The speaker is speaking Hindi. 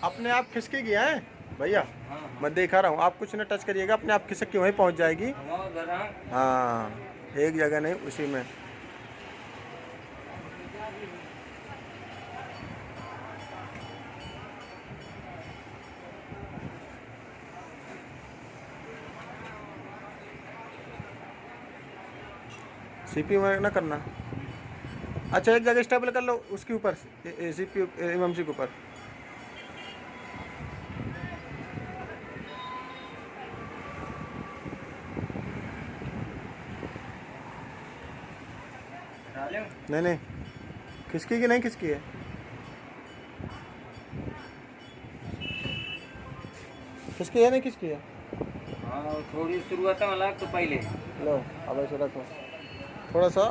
अपने आप खिसकी गया है भैया। हाँ हाँ। मैं देखा रहा हूँ, आप कुछ न टच करिएगा, अपने आप खिसक के वहीं पहुँच जाएगी। हवा उधर हाँ। हाँ, एक जगह नहीं, उसी में। सीपी में ना करना। अच्छा, एक जगह स्टेबल कर लो उसके ऊपर, सीपी एमएमसी के ऊपर। डाले नहीं नहीं, खिसकी की नहीं खिसकी है। खिसकी है नहीं खिसकी है। हाँ थोड़ी शुरुआत में लग तो पहले। लो अब ऐसे रखो, थोड़ा सा